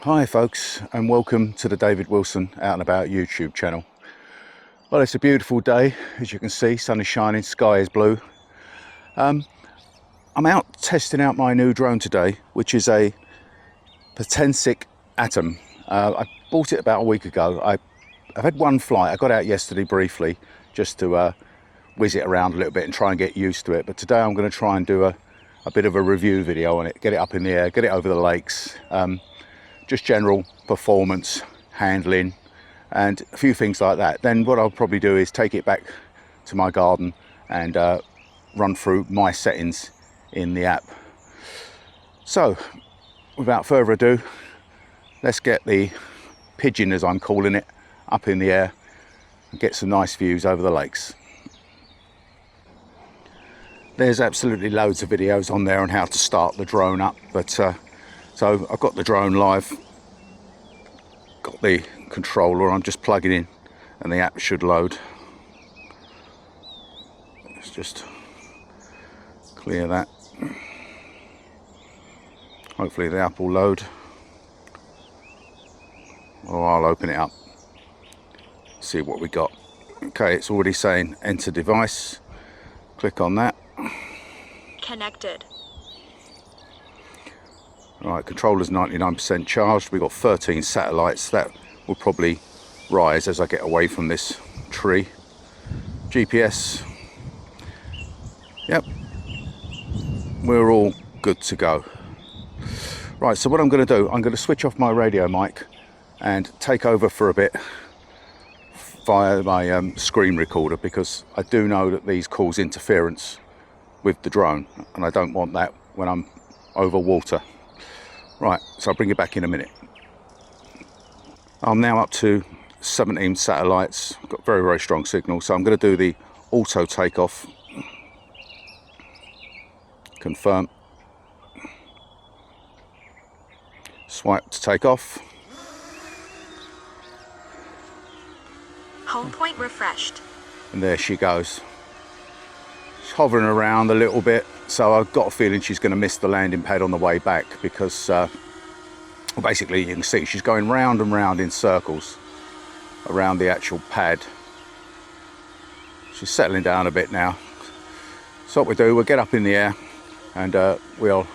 Hi folks, and welcome to the David Wilson Out and About YouTube channel. Well, it's a beautiful day, as you can see. Sun is shining, sky is blue. I'm out testing out my new drone today, which is a Potensic Atom. I bought it about a week ago. I've had one flight. I got out yesterday briefly just to whiz it around a little bit and try and get used to it. But today I'm going to try and do a bit of a review video on it, get it up in the air, get it over the lakes. Just general performance, handling, and a few things like that. Then what I'll probably do is take it back to my garden and run through my settings in the app. So, without further ado, let's get the pigeon, as I'm calling it, up in the air and get some nice views over the lakes. There's absolutely loads of videos on there on how to start the drone up, but so I've got the drone live, got the controller, I'm just plugging in and the app should load. Let's just clear that. Hopefully the app will load, or I'll open it up, see what we got. Okay, it's already saying enter device. Click on that. Connected. Right, controller's 99% charged. We've got 13 satellites. That will probably rise as I get away from this tree. GPS. Yep. We're all good to go. Right, so what I'm going to do, I'm going to switch off my radio mic and take over for a bit via my screen recorder, because I do know that these cause interference with the drone and I don't want that when I'm over water. Right, so I'll bring you back in a minute. I'm now up to 17 satellites, got very, very strong signal, so I'm going to do the auto takeoff. Confirm. Swipe to take off. Home point refreshed. And there she goes. She's hovering around a little bit, so I've got a feeling she's going to miss the landing pad on the way back, because basically you can see she's going round and round in circles around the actual pad. She's settling down a bit now. So what we do, we'll get up in the air and we'll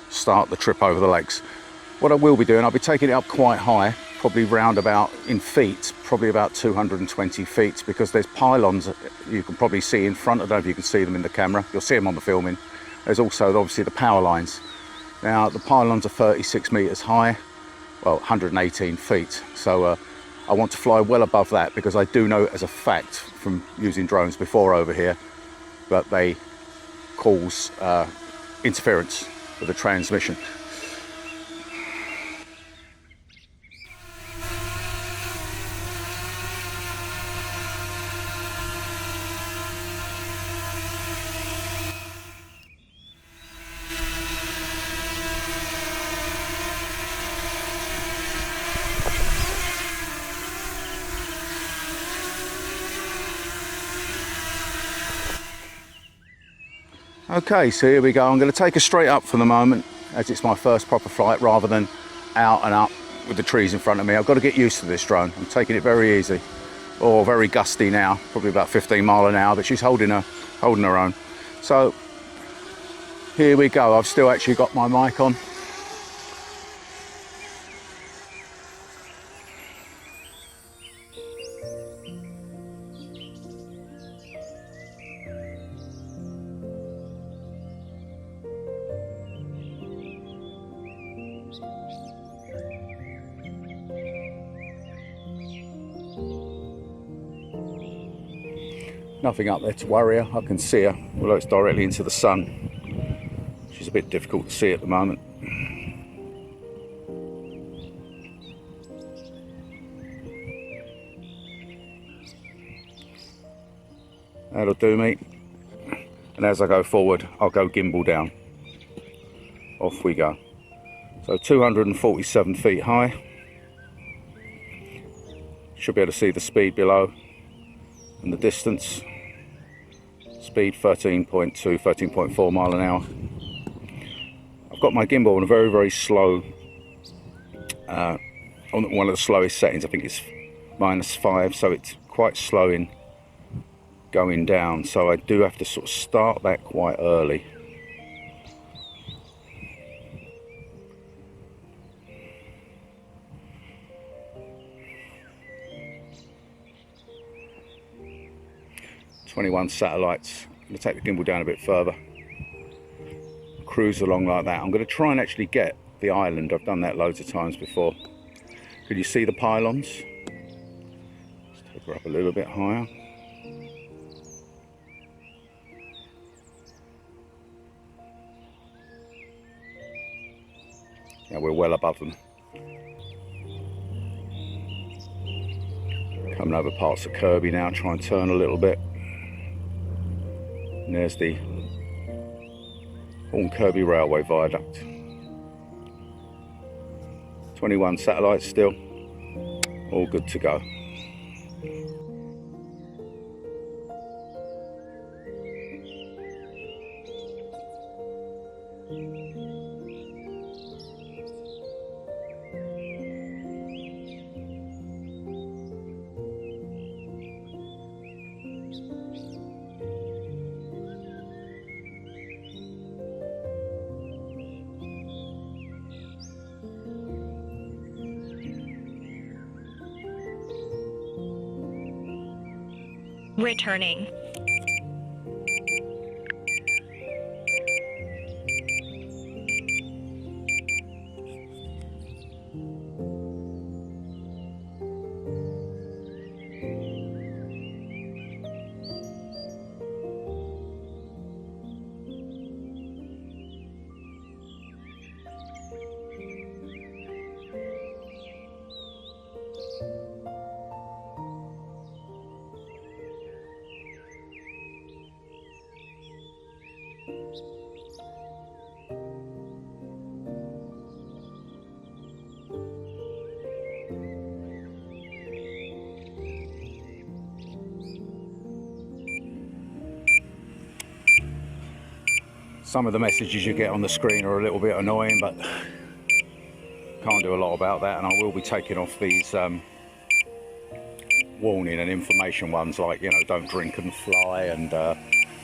start the trip over the lakes. What I will be doing, I'll be taking it up quite high, probably round about in feet, probably about 220 feet, because there's pylons you can probably see in front. I don't know if you can see them in the camera, you'll see them on the filming. There's also obviously the power lines. Now the pylons are 36 meters high, well 118 feet, so I want to fly well above that, because I do know as a fact from using drones before over here that they cause interference with the transmission. Okay, so here we go. I'm going to take her straight up for the moment, as it's my first proper flight, rather than out and up with the trees in front of me. I've got to get used to this drone. I'm taking it very easy, or very gusty now, probably about 15 mile an hour, but she's holding her own. So here we go. I've still actually got my mic on. Nothing up there to worry her. I can see her, although it's directly into the sun. She's a bit difficult to see at the moment. That'll do me. And as I go forward, I'll go gimbal down. Off we go. So 247 feet high. Should be able to see the speed below and the distance. Speed 13.2, 13.4 mile an hour. I've got my gimbal on a very, very slow on one of the slowest settings. I think it's -5, so it's quite slow in going down, so I do have to sort of start that quite early. "21 satellites." I'm going to take the gimbal down a bit further, cruise along like that. I'm going to try and actually get the island. I've done that loads of times before. Could you see the pylons? Let's take her up a little bit higher. Yeah, we're well above them. Coming over parts of Kirby now, try and turn a little bit. And there's the Horn Kirby Railway Viaduct. 21 satellites still, all good to go. Returning. Some of the messages you get on the screen are a little bit annoying, but can't do a lot about that, and I will be taking off these warning and information ones, like, you know, don't drink and fly, and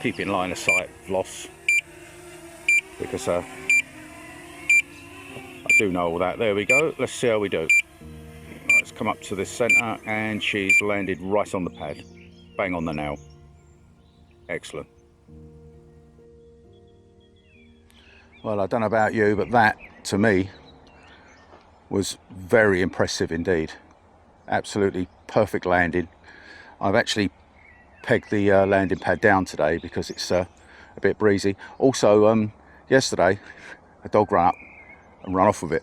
keep in line of sight of loss, because I do know all that. There we go. Let's see how we do. Right, let's come up to this centre, and she's landed right on the pad, bang on the nail. Excellent. Well, I don't know about you, but that, to me, was very impressive indeed. Absolutely perfect landing. I've actually pegged the landing pad down today because it's a bit breezy. Also, yesterday, a dog ran up and ran off with it.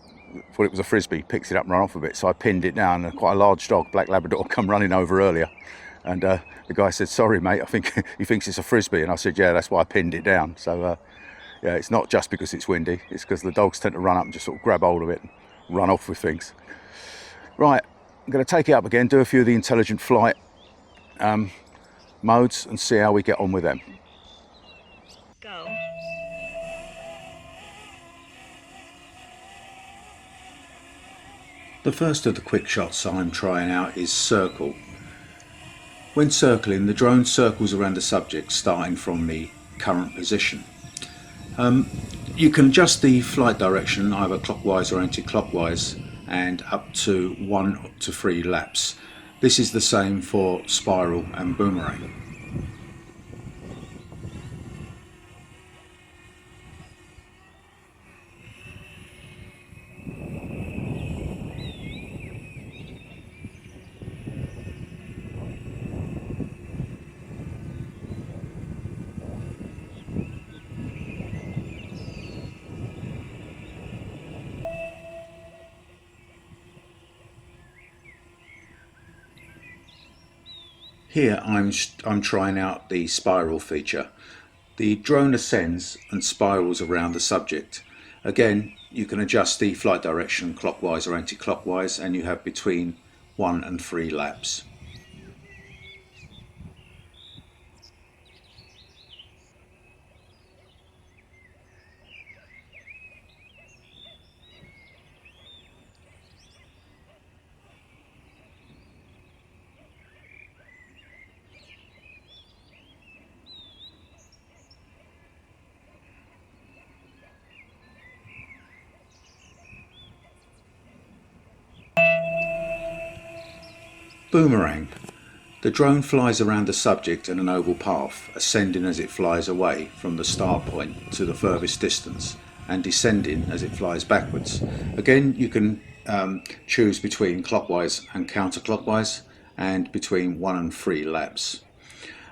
Thought it was a frisbee, picked it up and ran off with it. So I pinned it down, and quite a large dog, black Labrador, come running over earlier. And the guy said, "Sorry, mate, I think he thinks it's a frisbee." And I said, "Yeah, that's why I pinned it down." So yeah, it's not just because it's windy, it's because the dogs tend to run up and just sort of grab hold of it and run off with things. Right, I'm going to take it up again, do a few of the intelligent flight modes, and see how we get on with them. Go. The first of the quick shots I'm trying out is circle. When circling, the drone circles around the subject starting from the current position. You can adjust the flight direction either clockwise or anti-clockwise, and up to 1 to 3 laps. This is the same for spiral and boomerang. Here I'm trying out the spiral feature. The drone ascends and spirals around the subject. Again, you can adjust the flight direction clockwise or anti-clockwise, and you have between 1 and 3 laps. Boomerang. The drone flies around the subject in an oval path, ascending as it flies away from the start point to the furthest distance, and descending as it flies backwards. Again, you can choose between clockwise and counterclockwise, and between 1 and 3 laps.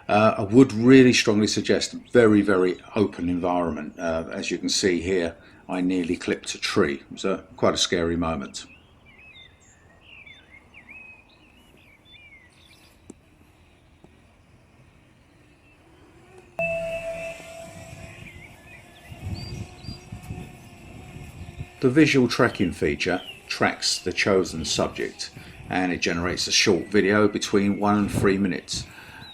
I would really strongly suggest a very, very open environment. As you can see here, I nearly clipped a tree. It was quite a scary moment. The visual tracking feature tracks the chosen subject, and it generates a short video between 1 and 3 minutes.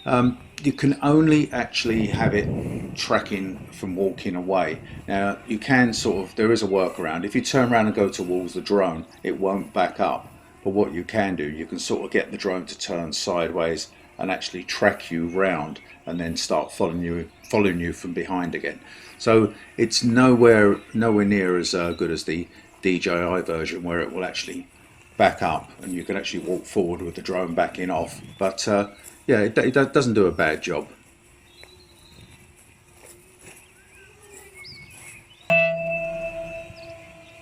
You can only actually have it tracking from walking away. Now you can there is a workaround. If you turn around and go towards the drone, it won't back up. But what you can do, you can sort of get the drone to turn sideways and actually track you round, and then start following you from behind again. So it's nowhere near as good as the DJI version, where it will actually back up and you can actually walk forward with the drone backing off. But yeah, it doesn't do a bad job.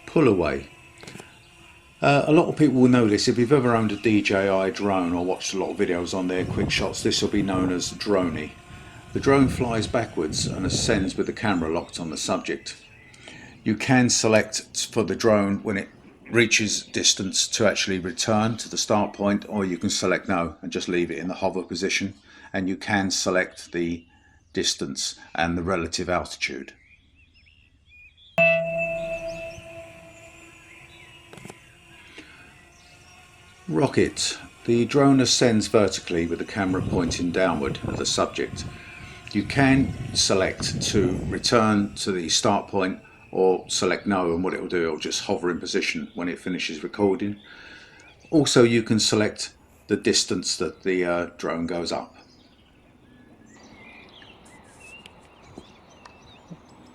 Pull away. A lot of people will know this. If you've ever owned a DJI drone or watched a lot of videos on their quick shots, this will be known as droney. The drone flies backwards and ascends with the camera locked on the subject. You can select for the drone when it reaches distance to actually return to the start point, or you can select no and just leave it in the hover position, and you can select the distance and the relative altitude. Rocket. The drone ascends vertically with the camera pointing downward at the subject. You can select to return to the start point, or select no, and what it will do, it will just hover in position when it finishes recording. Also, you can select the distance that the drone goes up.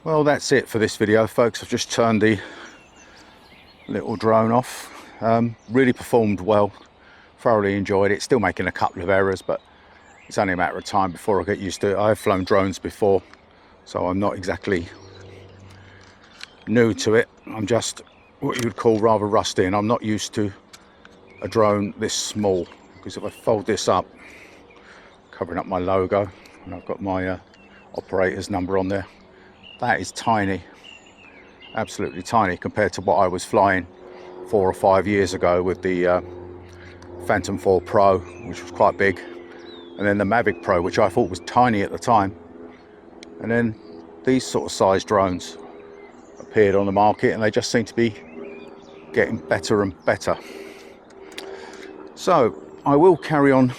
Well, that's it for this video, folks. I've just turned the little drone off. Really performed well, thoroughly enjoyed it. Still making a couple of errors, but it's only a matter of time before I get used to it. I've flown drones before, so I'm not exactly new to it. I'm just what you would call rather rusty, and I'm not used to a drone this small, because if I fold this up, covering up my logo, and I've got my operator's number on there, that is tiny, absolutely tiny compared to what I was flying 4 or 5 years ago with the Phantom 4 Pro, which was quite big, and then the Mavic Pro, which I thought was tiny at the time, and then these sort of size drones appeared on the market, and they just seem to be getting better and better. So I will carry on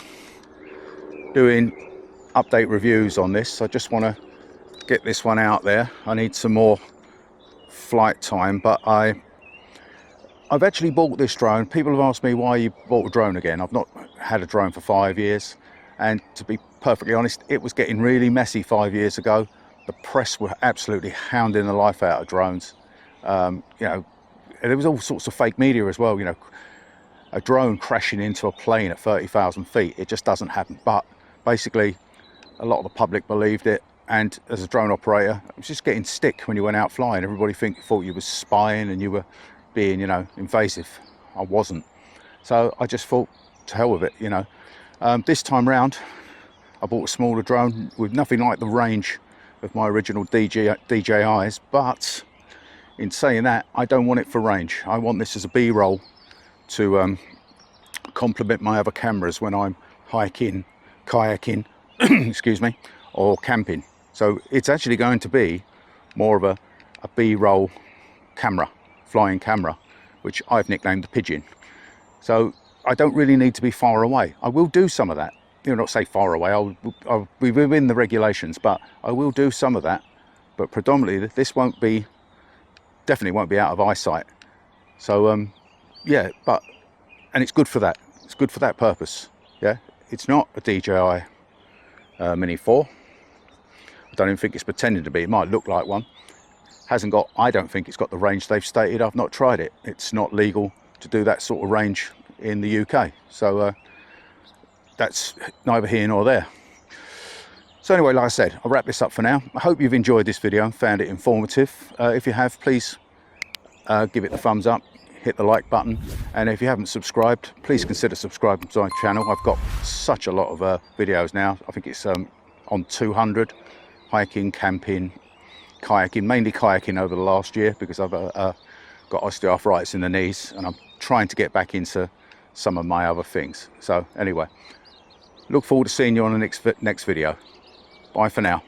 doing update reviews on this. I just want to get this one out there. I need some more flight time, but I've actually bought this drone. People have asked me why you bought a drone again. I've not had a drone for 5 years, and to be perfectly honest, it was getting really messy 5 years ago. The press were absolutely hounding the life out of drones. You know, there was all sorts of fake media as well. You know, a drone crashing into a plane at 30,000 feet, it just doesn't happen. But basically, a lot of the public believed it, and as a drone operator, it was just getting stick when you went out flying. Everybody thought you were spying and you were being, you know, invasive. I wasn't. So I just thought, to hell with it, you know. This time round, I bought a smaller drone with nothing like the range of my original DJIs, but in saying that, I don't want it for range. I want this as a B-roll to complement my other cameras when I'm hiking, kayaking, excuse me, or camping. So it's actually going to be more of a B-roll camera, flying camera, which I've nicknamed the Pigeon. So I don't really need to be far away. I will do some of that. You know, not say far away, I'll be within the regulations, but I will do some of that. But predominantly, this definitely won't be out of eyesight. So yeah, and it's good for that. It's good for that purpose. Yeah, it's not a DJI Mini 4. I don't even think it's pretending to be. It might look like one. I don't think it's got the range they've stated. I've not tried it. It's not legal to do that sort of range in the UK. So that's neither here nor there. So anyway, like I said, I'll wrap this up for now. I hope you've enjoyed this video and found it informative. If you have, please give it the thumbs up, hit the like button, and if you haven't subscribed, please consider subscribing to my channel. I've got such a lot of videos now. I think it's on 200, hiking, camping, kayaking, mainly kayaking over the last year because I've got osteoarthritis in the knees and I'm trying to get back into some of my other things. So anyway, look forward to seeing you on the next video. Bye for now.